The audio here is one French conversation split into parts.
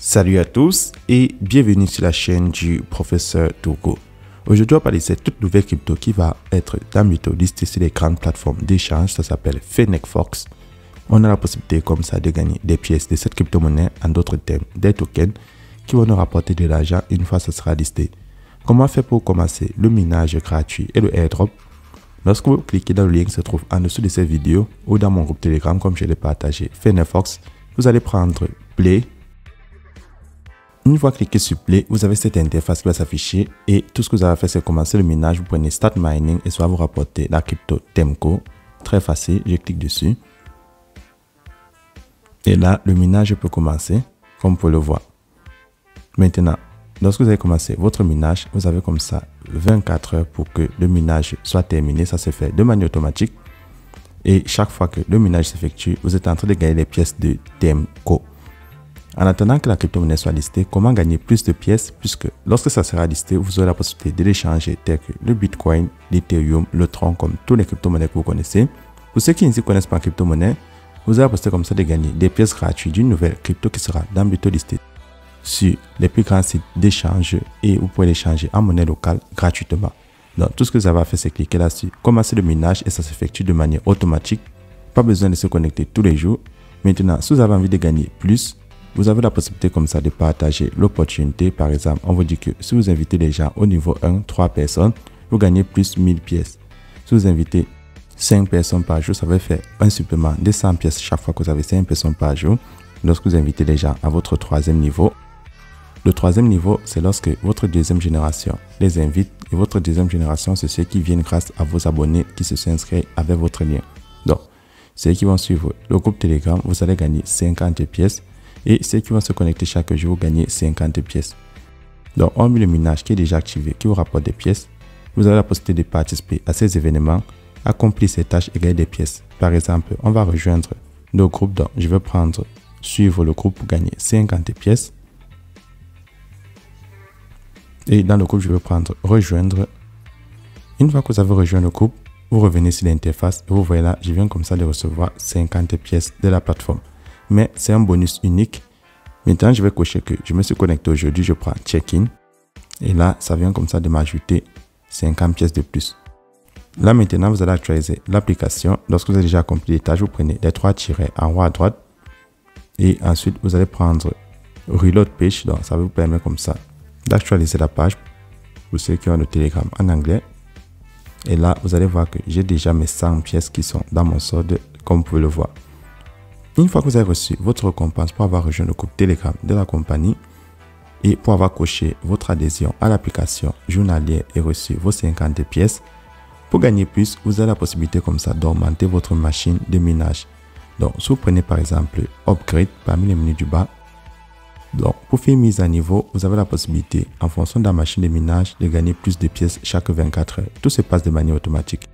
Salut à tous et bienvenue sur la chaîne du professeur Togo. Aujourd'hui, on va parler de cette toute nouvelle crypto qui va être bientôt listée sur les grandes plateformes d'échange. Ça s'appelle Finex. On a la possibilité comme ça de gagner des pièces de cette crypto-monnaie, en d'autres termes, des tokens qui vont nous rapporter de l'argent une fois que ça sera listé. Comment faire pour commencer le minage gratuit et le airdrop? Lorsque vous cliquez dans le lien qui se trouve en dessous de cette vidéo ou dans mon groupe Telegram comme je l'ai partagé, Finex, vous allez prendre Play. Une fois cliqué sur Play, vous avez cette interface qui va s'afficher et tout ce que vous avez à faire, c'est commencer le minage. Vous prenez Start Mining et ça va vous rapporter la crypto Temco. Très facile, je clique dessus. Et là, le minage peut commencer, comme vous pouvez le voir. Maintenant, lorsque vous avez commencé votre minage, vous avez comme ça 24 heures pour que le minage soit terminé. Ça se fait de manière automatique. Et chaque fois que le minage s'effectue, vous êtes en train de gagner les pièces de Temco. En attendant que la crypto-monnaie soit listée, comment gagner plus de pièces? Puisque lorsque ça sera listé, vous aurez la possibilité de l'échanger tel que le Bitcoin, l'Ethereum, le Tron, comme tous les crypto-monnaies que vous connaissez. Pour ceux qui ne s'y connaissent pas en crypto-monnaie, vous aurez la possibilité comme ça de gagner des pièces gratuites d'une nouvelle crypto qui sera bientôt listée sur les plus grands sites d'échange et vous pouvez l'échanger en monnaie locale gratuitement. Donc tout ce que vous avez à faire, c'est cliquer là-dessus, commencer le minage et ça s'effectue de manière automatique. Pas besoin de se connecter tous les jours. Maintenant, si vous avez envie de gagner plus, vous avez la possibilité comme ça de partager l'opportunité. Par exemple, on vous dit que si vous invitez les gens au niveau 1, 3 personnes, vous gagnez plus 1000 pièces. Si vous invitez 5 personnes par jour, ça va faire un supplément de 100 pièces chaque fois que vous avez 5 personnes par jour. Lorsque vous invitez les gens à votre troisième niveau. Le troisième niveau, c'est lorsque votre deuxième génération les invite. Et votre deuxième génération, c'est ceux qui viennent grâce à vos abonnés qui se sont inscrits avec votre lien. Donc, ceux qui vont suivre le groupe Telegram, vous allez gagner 50 pièces. Et ceux qui vont se connecter chaque jour, gagner 50 pièces. Donc, hormis le minage qui est déjà activé, qui vous rapporte des pièces, vous avez la possibilité de participer à ces événements, accomplir ces tâches et gagner des pièces. Par exemple, on va rejoindre le groupe. Donc, je vais prendre suivre le groupe pour gagner 50 pièces. Et dans le groupe, je vais prendre rejoindre. Une fois que vous avez rejoint le groupe, vous revenez sur l'interface et vous voyez là, je viens comme ça de recevoir 50 pièces de la plateforme. Mais c'est un bonus unique. Maintenant, je vais cocher que je me suis connecté aujourd'hui, je prends check-in. Et là, ça vient comme ça de m'ajouter 50 pièces de plus. Là, maintenant, vous allez actualiser l'application. Lorsque vous avez déjà accompli les tâches, vous prenez les 3 tirets en haut à droite. Et ensuite, vous allez prendre Reload Page. Donc, ça va vous permettre comme ça d'actualiser la page pour ceux qui ont le Telegram en anglais. Et là, vous allez voir que j'ai déjà mes 100 pièces qui sont dans mon solde, comme vous pouvez le voir. Une fois que vous avez reçu votre récompense pour avoir rejoint le groupe Telegram de la compagnie et pour avoir coché votre adhésion à l'application journalière et reçu vos 50 pièces, pour gagner plus, vous avez la possibilité comme ça d'augmenter votre machine de minage. Donc, si vous prenez par exemple Upgrade parmi les menus du bas, donc pour faire mise à niveau, vous avez la possibilité en fonction de la machine de minage de gagner plus de pièces chaque 24 heures. Tout se passe de manière automatique.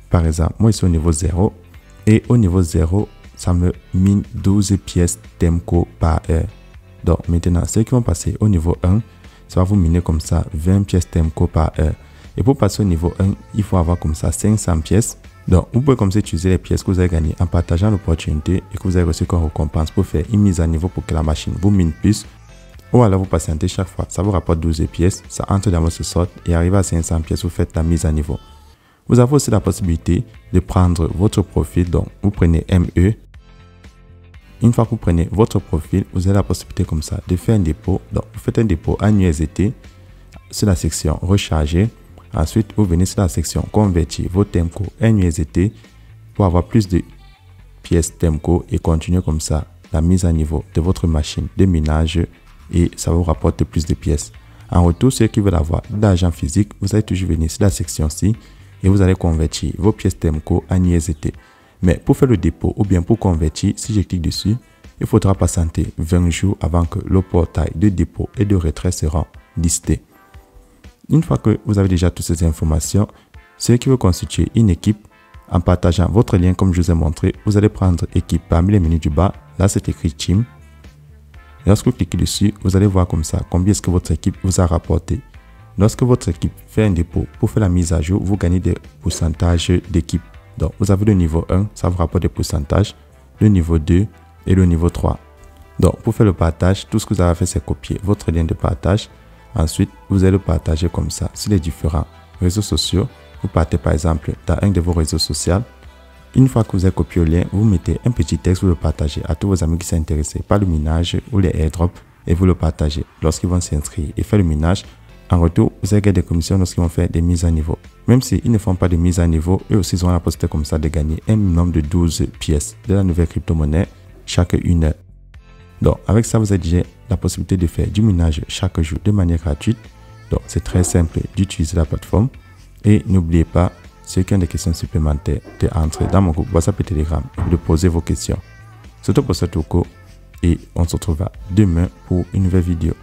Par exemple, moi je suis au niveau 0 et au niveau 0, ça me mine 12 pièces Temco par heure. Donc maintenant, ceux qui vont passer au niveau 1, ça va vous miner comme ça 20 pièces Temco par heure. Et pour passer au niveau 1, il faut avoir comme ça 500 pièces. Donc vous pouvez comme ça utiliser les pièces que vous avez gagnées en partageant l'opportunité et que vous avez reçu comme récompense pour faire une mise à niveau pour que la machine vous mine plus. Ou alors vous patientez chaque fois, ça vous rapporte 12 pièces, ça entre dans votre solde et arrive à 500 pièces, vous faites la mise à niveau. Vous avez aussi la possibilité de prendre votre profil, donc vous prenez ME. Une fois que vous prenez votre profil, vous avez la possibilité comme ça de faire un dépôt. Donc, vous faites un dépôt en USDT sur la section recharger. Ensuite, vous venez sur la section convertir vos Temco en USDT pour avoir plus de pièces Temco et continuer comme ça la mise à niveau de votre machine de minage et ça vous rapporte plus de pièces. En retour, ceux qui veulent avoir de l'argent physique, vous allez toujours venir sur la section-ci et vous allez convertir vos pièces Temco en USDT. Mais pour faire le dépôt ou bien pour convertir, si je clique dessus, il faudra patienter 20 jours avant que le portail de dépôt et de retrait sera listé. Une fois que vous avez déjà toutes ces informations, ceux qui veulent constituer une équipe, en partageant votre lien comme je vous ai montré, vous allez prendre équipe parmi les menus du bas. Là, c'est écrit Team. Et lorsque vous cliquez dessus, vous allez voir comme ça combien est-ce que votre équipe vous a rapporté. Lorsque votre équipe fait un dépôt pour faire la mise à jour, vous gagnez des pourcentages d'équipe. Donc, vous avez le niveau 1, ça vous rapporte des pourcentages, le niveau 2 et le niveau 3. Donc, pour faire le partage, tout ce que vous avez fait, c'est copier votre lien de partage. Ensuite, vous allez le partager comme ça sur les différents réseaux sociaux. Vous partez par exemple dans un de vos réseaux sociaux. Une fois que vous avez copié le lien, vous mettez un petit texte, vous le partagez à tous vos amis qui sont intéressés par le minage ou les airdrops et vous le partagez lorsqu'ils vont s'inscrire et faire le minage. En retour, vous allez gagner des commissions lorsqu'ils vont faire des mises à niveau. Même s'ils ne font pas de mise à niveau, eux aussi ils auront la possibilité comme ça de gagner un minimum de 12 pièces de la nouvelle crypto-monnaie chaque 1 heure. Donc, avec ça, vous avez déjà la possibilité de faire du minage chaque jour de manière gratuite. Donc, c'est très simple d'utiliser la plateforme. Et n'oubliez pas, ceux qui ont des questions supplémentaires, d'entrer dans mon groupe WhatsApp et Telegram et de poser vos questions. C'est tout pour ce tour et on se retrouvera demain pour une nouvelle vidéo.